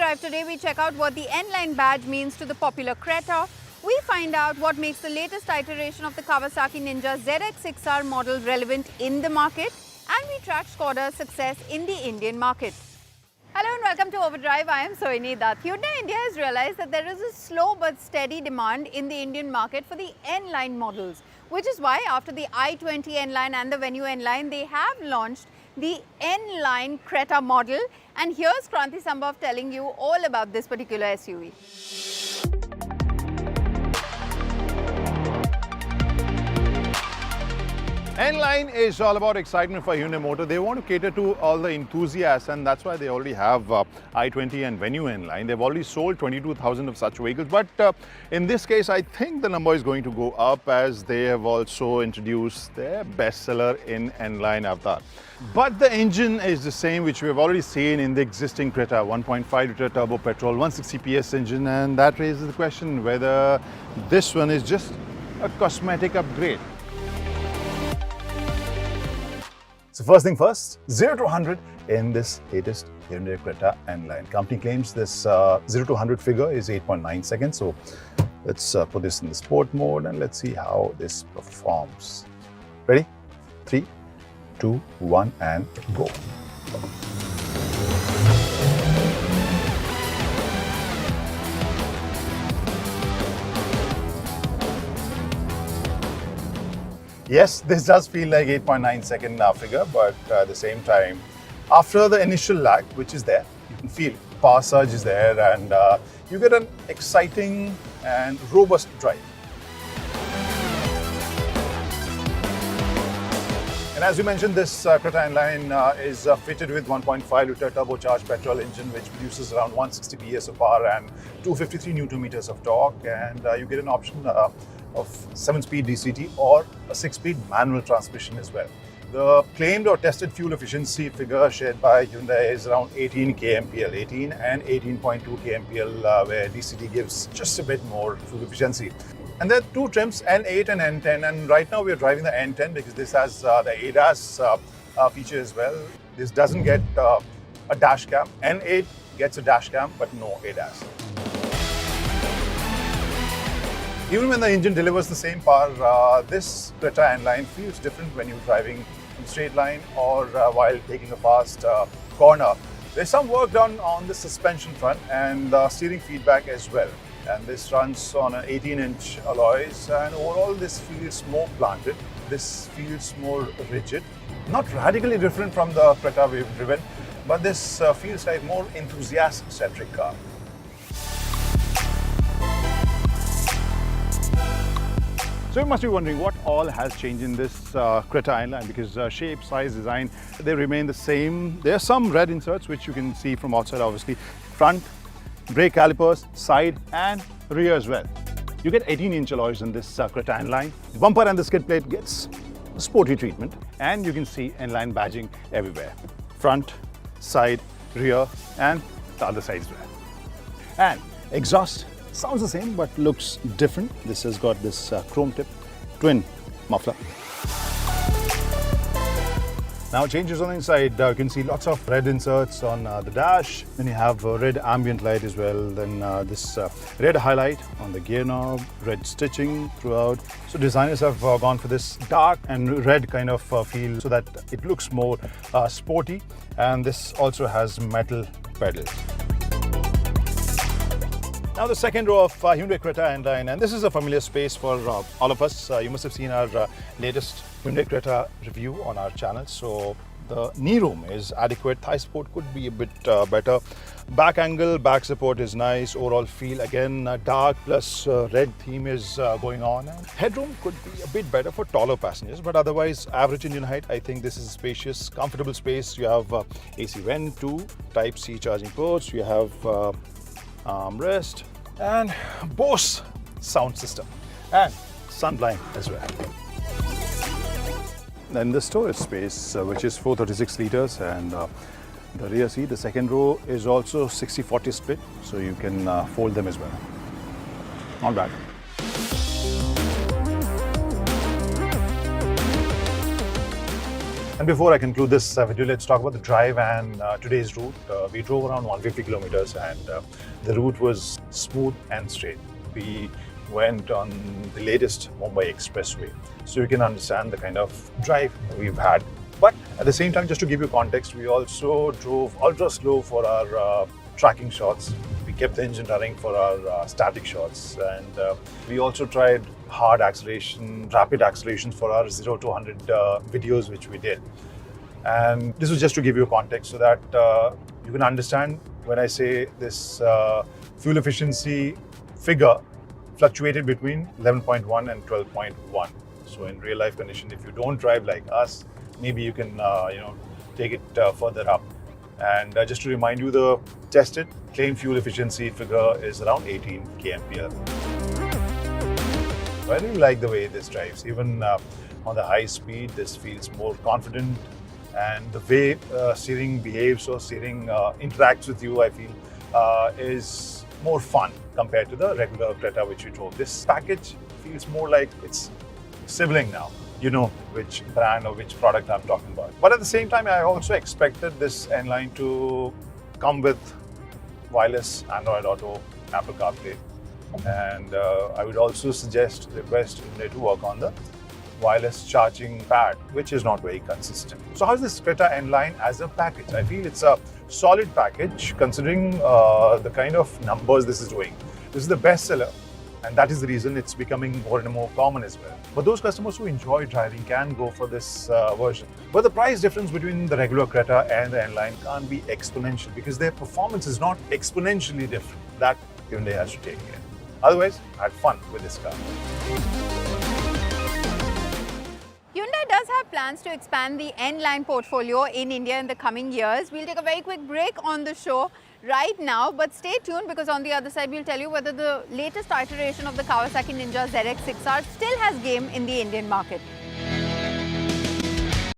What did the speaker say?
Overdrive today, we check out what the N-Line badge means to the popular Creta. We find out what makes the latest iteration of the Kawasaki Ninja ZX6R model relevant in the market, and we track Skoda's success in the Indian market. Hello and welcome to Overdrive. I am Sohini Dutt. Hyundai India has realized that there is a slow but steady demand in the Indian market for the N-Line models, which is why after the i20 N-Line and the Venue N-Line, they have launched the N-Line Creta model. And here's Kranti Sambhav telling you all about this particular SUV. N-Line is all about excitement for Hyundai Motor. They want to cater to all the enthusiasts, and that's why they already have i20 and Venue N-Line. They've already sold 22,000 of such vehicles, but in this case, I think the number is going to go up as they have also introduced their bestseller in N-Line Avatar. But the engine is the same, which we have already seen in the existing Creta, 1.5-litre turbo petrol, 160 PS engine, and that raises the question whether this one is just a cosmetic upgrade. So first thing first, 0 to 100 in this latest Hyundai Creta N-Line. Company claims this 0 to 100 figure is 8.9 seconds. So let's put this in the sport mode and let's see how this performs. Ready? 3, 2, 1 and go. Yes, this does feel like 8.9 second figure, but at the same time, after the initial lag, which is there, you can feel power surge is there, and you get an exciting and robust drive. And as we mentioned, this Creta N-Line is fitted with 1.5-litre turbocharged petrol engine, which produces around 160 PS of power and 253 Newton meters of torque, and you get an option of 7-speed DCT or a 6-speed manual transmission as well. The claimed or tested fuel efficiency figure shared by Hyundai is around 18 kmpl, 18 and 18.2 kmpl, where DCT gives just a bit more fuel efficiency. And there are two trims, N8 and N10, and right now we are driving the N10 because this has the ADAS feature as well. This doesn't get a dash cam. N8 gets a dash cam, but no ADAS. Even when the engine delivers the same power, this Creta N-Line feels different when you're driving in a straight line or while taking a fast corner. There's some work done on the suspension front and steering feedback as well. And this runs on an 18-inch alloys, and overall this feels more planted. This feels more rigid. Not radically different from the Creta we've driven, but this feels like more enthusiast-centric car. So you must be wondering what all has changed in this Creta N-Line, because shape, size, design, they remain the same. There are some red inserts which you can see from outside, obviously. Front, brake calipers, side and rear as well. You get 18-inch alloys in this Creta N-Line. The bumper and the skid plate gets a sporty treatment, and you can see N-Line badging everywhere. Front, side, rear and the other side as well. And exhaust sounds the same but looks different. This has got this chrome tip twin muffler. Now changes on the inside, you can see lots of red inserts on the dash. Then you have red ambient light as well. Then this red highlight on the gear knob, red stitching throughout. So designers have gone for this dark and red kind of feel so that it looks more sporty. And this also has metal pedals. Now the second row of Hyundai Creta N-Line, and this is a familiar space for all of us. You must have seen our latest Hyundai Creta review on our channel. So the knee room is adequate. Thigh support could be a bit better. Back angle, back support is nice. Overall feel again dark plus red theme is going on. And headroom could be a bit better for taller passengers, but otherwise average engine height. I think this is a spacious, comfortable space. You have AC vent, 2 Type-C charging ports. You have armrest and Bose sound system and sunblind as well. Then the storage space, which is 436 liters, and the rear seat, the second row, is also 60-40 split, so you can fold them as well. Not bad. And before I conclude this video, let's talk about the drive and today's route. We drove around 150 kilometers and the route was smooth and straight. We went on the latest Mumbai Expressway, so you can understand the kind of drive we've had. But at the same time, just to give you context, we also drove ultra slow for our tracking shots. We kept the engine running for our static shots, and we also tried hard acceleration, rapid accelerations for our 0 to 100 videos which we did. And this was just to give you a context so that you can understand when I say this fuel efficiency figure fluctuated between 11.1 and 12.1. So in real life condition, if you don't drive like us, maybe you can take it further up. And just to remind you, the tested claimed fuel efficiency figure is around 18 kmpl. I really like the way this drives. Even on the high speed, this feels more confident, and the way steering behaves or steering interacts with you, I feel, is more fun compared to the regular Creta which we drove. This package feels more like it's sibling now. You know which brand or which product I'm talking about. But at the same time, I also expected this N-Line to come with wireless Android Auto, Apple CarPlay. And I would also request Hyundai to work on the wireless charging pad, which is not very consistent. So how's this Creta N-Line as a package? I feel it's a solid package considering the kind of numbers this is doing. This is the best seller, and that is the reason it's becoming more and more common as well. But those customers who enjoy driving can go for this version. But the price difference between the regular Creta and the N-Line can't be exponential because their performance is not exponentially different. That Hyundai has to take care. Otherwise, I had fun with this car. Hyundai does have plans to expand the N-Line portfolio in India in the coming years. We'll take a very quick break on the show right now, but stay tuned because on the other side we'll tell you whether the latest iteration of the Kawasaki Ninja ZX6R still has game in the Indian market.